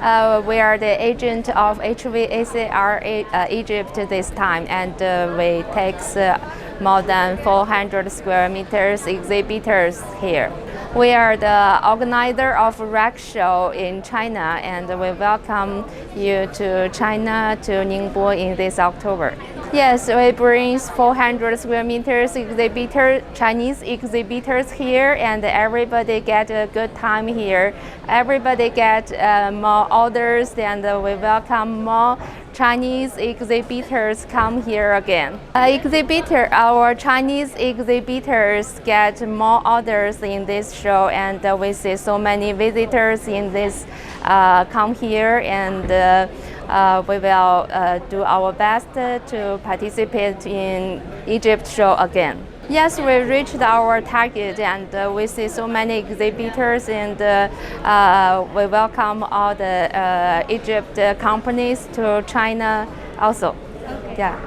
We are the agent of HVAC-R Egypt this time, and we take more than 400 square meters exhibitors here. We are the organizer of RAC show in China, and we welcome you to China, to Ningbo in this October. Yes, we bring 400 square meters Chinese exhibitors here, and everybody get a good time here. Everybody get more orders, and we welcome more Chinese exhibitors come here again. Our Chinese exhibitors get more orders in this show, and we see so many visitors in this come here, and we will do our best to participate in Egypt show again. Yes, we reached our target, and we see so many exhibitors, and we welcome all the Egypt companies to China also. Yeah.